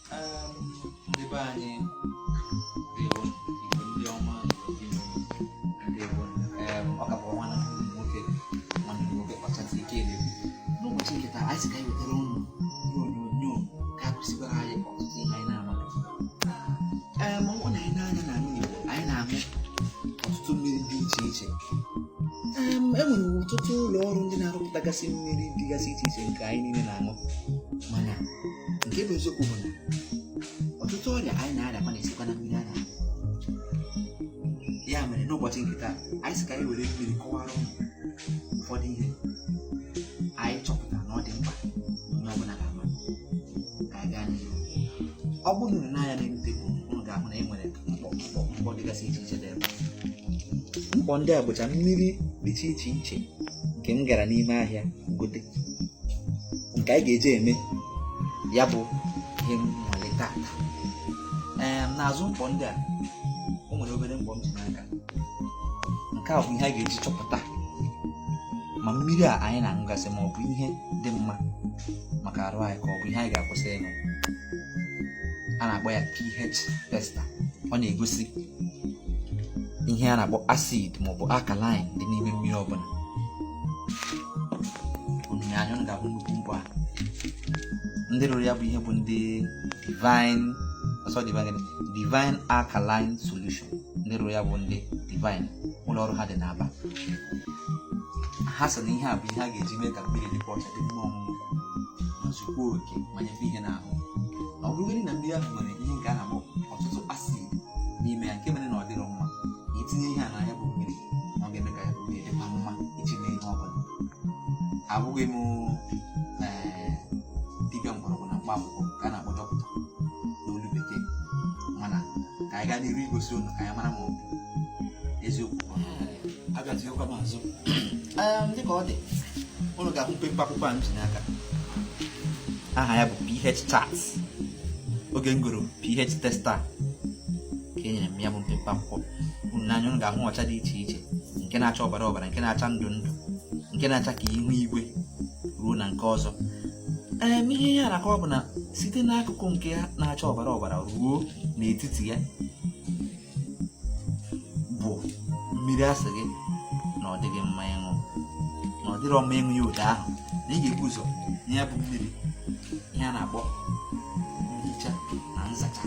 Ndị be anyị ndewo igbo ndị ọma ndewo ọ ka bụ nwanne m nwoke kpachasị ike na-ekwu n'ụbọchị nketa anyị sị ka anyị wetara ụnụ ihe onyonyo ga-akụzikwara anyị ọtụtụ ihe anyị na-amaghị. Ma ọ na anyị n'anya na ala Igbo anyị na-aṅụ ọtụtụ mmiri dị iche iche. Enwere ọtụtụ ụlọ ọrụ ndị na-arụpụtagasị mmiri dịgasị iche iche nke anyị niile na-aṅụ, mana nke bụ eziokwu bụ na ọtụtụ ọrịa anyị na-arịakwa na-esikwa na mmiri a na-aṅụ. Ya mere n'ụbọchị nke taa anyị sị ka anyị were mmiri kọwara ụmụ ụfọdụ ihe anyị chọpụtara na ọ dị mkpa onye ọbụla ga-ama ka anyị gaa n'ihu. Ọ bụrụ na n'anya na-erute bụ unu ga-ahụ na e nwere mkpọ dịgasị iche iche dị ebe. Mkpọ ndị a bụcha mmiri dịcha iche iche nke m gara n'ime ahịa gote, nke anyị ga-eji eme ya bụ ihe nnwale tata. N'azụ mkpọ ndị a o nwere obere mkpọ m ji n'aka. Nke a bụ ihe a ga-eji chọpụta ma mmiri a anyị na-aṅụgasị ma ọ bụ ihe dị mma maka arụ anyị ka ọ bụ ihe anyị ga-akwụsị ịṅụ. A na-akpọ ya pH tester. Ọ na-egosi ihe a na-akpọ acid maọbụ alkaline dị n'ime mmiri ọbụla. Onyinye unu ga-ahụ nnukwu mkpọ a. Ndị rụrụ ya bụ ihe bụ ndị Divine Alkaline Solution. Ndị rụrụ ya bụ ndị Divine, ụlọ ọrụ ha dị n'Aba. Ha sị na ihe a bụ ihe a ga-eji mee ka mmiri dịkwa ọcha, dị mma ọṅụṅụ ma zukwuo oke ma nyebe ihe n'ahụ. Ọ bụrụgodị na mmiri ahụ nwere ihe nke a na-akpọ ọtụtụ acid n'ime ya, nke mere na ọ dịrọ mma itinye ihe a na ya bụ mmiri, na ọ ga-eme ka ya bụ mmiri dịkwa mma iji mee ihe ọbụla. Abụghị m dibịa mgbọrọgwụ na mkpa akwụkwọ ka a na-akpọ dọkịta n'olu bekee, mana ka anyị gaa n'iru igosi unu ka anyị mara ma ọ bụ eziokwu. Abịaziokwa m azụ dịka ọ dị, unu ga-ahụ mpempe akwụkwọ a m ji n'aka. Aha ya bụ pH chart. Oge m gụrụ pH tester ka e nyere m ya bụ mpempe akwụkwọ. Unu n'anya unu ga-ahụ ọcha dị iche iche, nke na-acha ọbara ọbara, nke na-acha ndụ ndụ, nke na-acha ka ihu igwe ruo na nke ọzọ. Ihe ya na-akọwa bụ na site n'akụkụ nke ya na-acha ọbara ọbara ruo n'etiti ya bụ mmiri asị gị na ọ dịghị mma ịṅụ, na ọ dịrọ mma ịṅụ ya ụda ahụ, na ị ga-ebu ụzọ nye ya bụ mmiri ihe a na-akpọ nhicha na nzacha.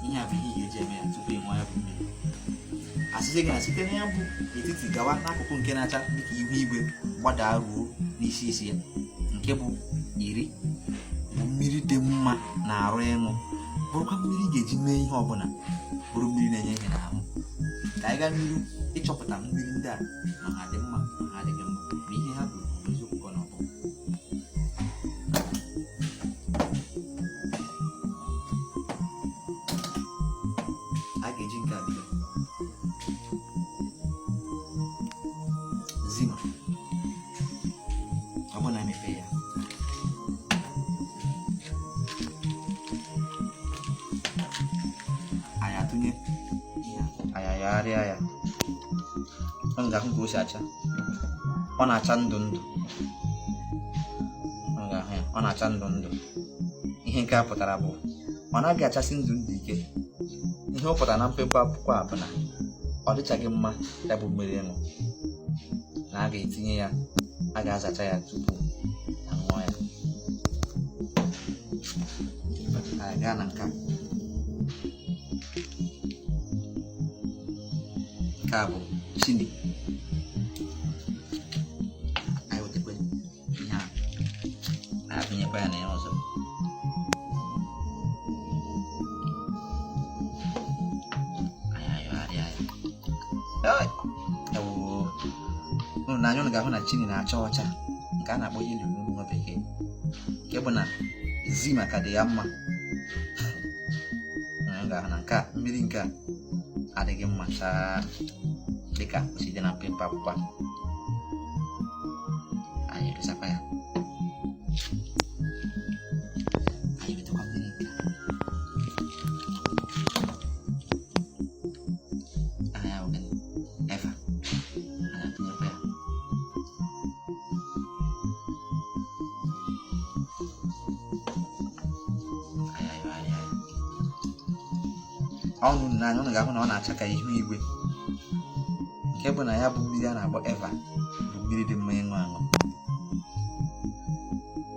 Ihe a bụ ihe ị ga-eji eme ya tupu ị ṅụọ ya bụ mmiri. Asịsị gị na site na ya bụ etiti gawa n'akụkụ nke na-acha dịka ihu igwe gbadaa ruo n'isi isi ya, nke bụ iri, bụ mmiri dị mma na arụ ịṅụ, bụrụkwa mmiri ị ga-eji mee ihe ọbụla, bụrụ mmiri na-enye ihe n'ahụ. Ka anyị gaa n'ihu ịchọpụta mmiri ndị a ma ha dị mma ma ha adịghị mma, ma ihe ha bụ eziokwu ka ọ na ọ bụ. A ga-eji nke a bido. Zima, ọ bụ na emepe ya, anyị atụnye anyị ayagharịa ya. Ọ ga-ahụ ka o si acha. Ọ na-acha ndụ ndụ. Ọ ga-ahụ ya, ọ na-acha ndụ ndụ. Ihe nke a pụtara bụ ọ naghị achasị ndụ ndụ ike. Ihe ọ pụtara na mpempe akwụkwọ a bụ na ọ dịchaghị mma ya bụ mmiri ịṅụ, na a ga-etinye ya, a ga-azacha ya tupu a ṅụọ ya. Anyị gaa na nke a bụ chini. Anyị wetakwa ihe a, anyị apịnyekwa ya na ya ọzọ. Anyị ayọgharịa ya. Unu n'anya unu ga-ahụ na chini na-acha ọcha, nke a na-akpọ yelo n'olu nwa bekee, nke bụ na Zima ka dị ya mma. Ga-ahụ na nke a mmiri nke a adịghị mma chaa dịka o si dị na mpempe akwụkwọ. Anyị edosakwa ya. Anyị wetakwa mmiri nke aha ya bụ Eva. Anyị atụnyekwa ya. ọnụ n'anya ụnụ ga-ahụ na ọ na-acha ka ihu igwe, nke bụ na ya bụ mmiri a na-akpọ Eva bụ mmiri dị mma ịṅụ aṅụ.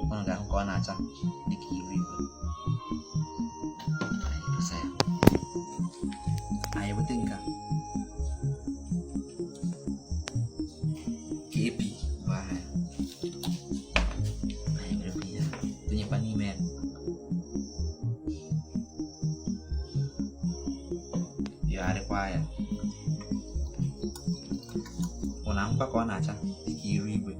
Ụnụ ga-ahụ ka ọ na-acha dịka ihu igwe. Anyị weta nke KP bụ aha ya. Anyị werekwa ihe tụnyekwa n'ime ya. Yọgharịkwa ya. Ụnụ ahụkwa ka ọ na-acha dịka ihu igwe,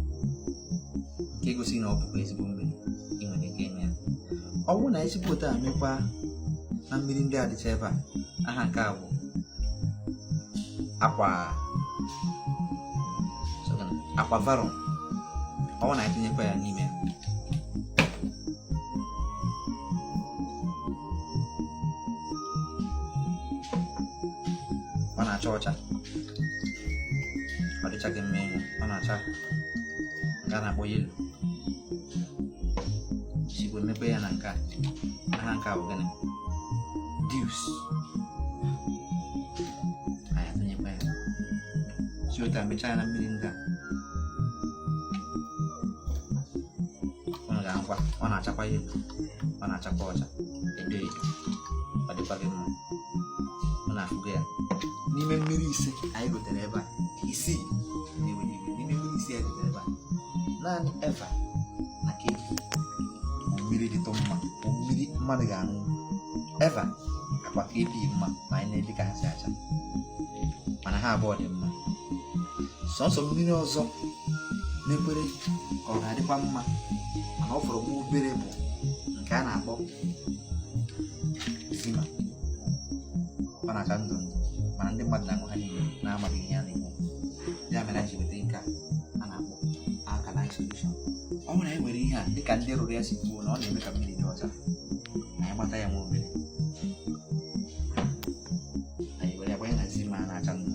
nke gosi na ọ bụkwa ezigbo mmiri. Ị nwere ike ime ya. Ọ bụrụ na ezigbo otu a mekwa na mmiri ndị a dịcha ebe a, aha nke a bụ akwa varum. Ọ bụrụ na anyị tinyekwa ya n'ime ya, ọ na-acha ọcha, ọ dịchaghị mma ịṅụ, ọ na-acha nke a na-akpọ yelo. Chigwe mepe ya na nke a, aha nke a bụ gịnị? Dews. Anyị atụnyekwa ya si otu a mechaa ya na mmiri ndị a, ụnụ ga-ahụkwa ọ na-achakwa yelo, ọ na-achakwa ọcha, edo edo, ọ dịkwa gị mma. Ọ na-afụgo ya n'ime mmiri ise anyị gotere ebe a, isii n'ime mmiri ise anyị gotere ebe a, naanị Eva na KP bụ mmiri dịtụ mma, bụ mmiri mmadụ ga-aṅụ. Eva akwa KP mma ma anyị na-ede ka ha si acha, mana ha abụọ dị mma. Sọnsọ mmiri ọzọ mekwere ka ọ ga-adịkwa mma mana ọ fọrọ nwa obere bụ nke a na-akpọ Zima. Ọ na-acha ndụ ndụ mana ndị mmadụ na-aṅụ ha niile na-amaghị ihe a na-eme. Ya mere anyị ji weta nke a na-akpọ alkaline solution. Ọ bụrụ na anyị were ihe a dịka ndị rụrụ ya si kwuo na ọ na-eme ka mmiri dị ọcha, anyị gbata ya nwa obere, anyị were ya gbanye na Zima a na-acha ndụ.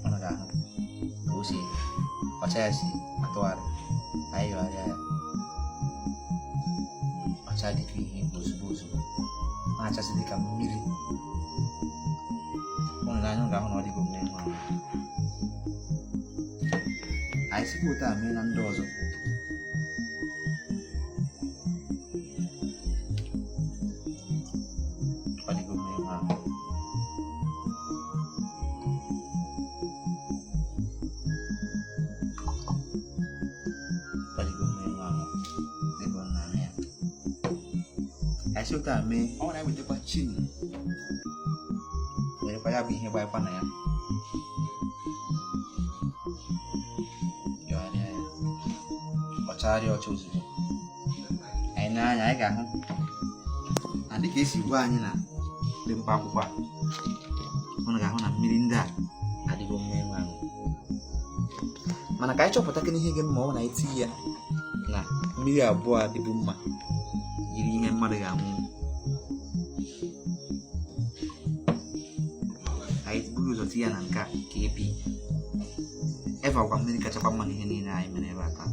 Ụnụ ga-ahụ ka o si ọcha ya si atụgharị. Anyị yọgharịa ya, ọcha dịka ihe ozugbo ozugbo, na-achasị dịka mmiri. Ụnụ n'anya ga-ahụ na ọ dịgo mmiri nwa. Anyị sikwa otu a mee na ndị ọzọ. Ọ dịgo mmiri nwa. Ọ dịgo mmiri nwa dịgo nna ya. Anyị si otu a mee, ọ na-ewetakwa chini, werekwa ya bụ ihe gbanyekwa na ya, yọgharịa ya, ọ chagharịa ọcha ozugbo. Anyị na-anya, anyị ga-ahụ na dịka esi gwa anyị na dị mkpa akwụkwọ a, ụnụ ga-ahụ na mmiri ndị a adịgo mmiri nwa ahụ. Mana ka anyị chọpụta kene ihe gị mma ọ na etinye ya na mmiri abụọ a dịbụ mma yiri ihe mmadụ ga-anwụ. Anyị buru ụzọ tinye ya na nke a KP. Eva kwa mmiri kachakwa mma n'ihe niile anyị mere ebe a taa.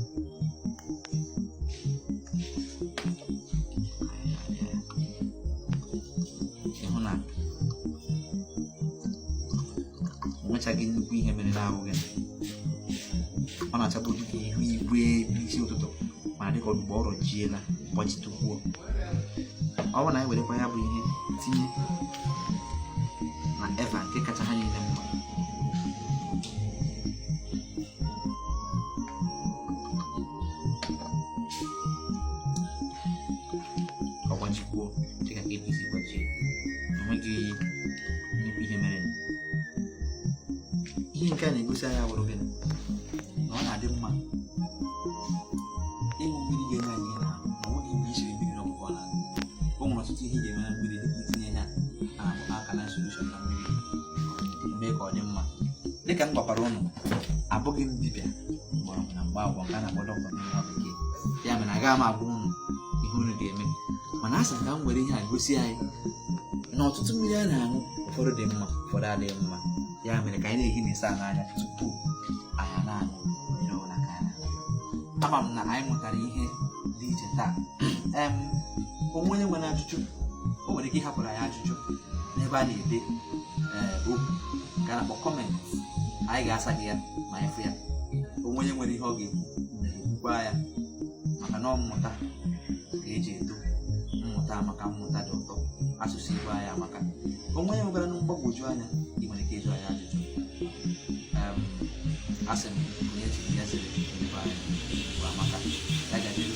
Ịhụ na enwechaghị nnukwu ihe mere n'ahụ gị. Ọ na-achagbu dịka ihu igwe n'isi ụtụtụ, mana dịka ọdụgba ọrụ jiela gbachitukwuo. Ọ bụrụ na anyị werekwa ya bụ ihe tinye na Eva nke kacha ha niile mma, ọ gbajikwuo dịka KP si gbajie, enweghị nnukwu ihe mere. Ihe nke a na-egosi anyị wụrụ gịnị? Na ọ na-adị mma ịṅụ mmiri ga-enye anyị ihe na nweghị mgbe isiri mmiri n'ọgwụgwọ na o nwere ọtụtụ ihe ga-eme na mmiri dịka itinye ya a na-akpọ alkaline solution na mmiri mee ka ọ dị mma. Dịka m gwakwara ụnụ, abụghị m dibịa mgbọrọgwụ na mgba agwọ nke a na-akpọ dọkịta n'nwa bekee. Ya mere agaghị m agwa ụnụ ihe unu ga-eme, mana a sị ka m were ihe a gosi anyị na ọtụtụ mmiri a na-aṅụ, ụfọdụ dị mma, ụfọdụ adịghị mma. Ya mere ka anyị na-ehi na-esa n'anya tupu anyị na-aṅụ. ama m na anyị mụtara ihe dị iche taa. Onwe onye nwere ajụjụ, o nwere ike ịhapụrụ anyị ajụjụ n'ebe a na-ede okwu nke a na-akpọ kọment. Anyị ga-asa gị ya ma anyị fụ ya. Onwe onye nwere ihe ọ ga-ekwukwa ya, maka na mmụta ga-eji eto mmụta maka mmụta dị ụtọ. Asụsụ Igbo anyị amaka. Onwe onye nwere mgbagwoju anya, ị nwere ike ịjụ anyị ajụjụ. Asị m onye chiri ya zere Igbo anyị bụ amaka. Ya ga-adịrị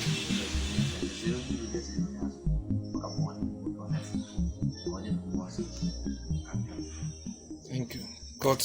Thank you. God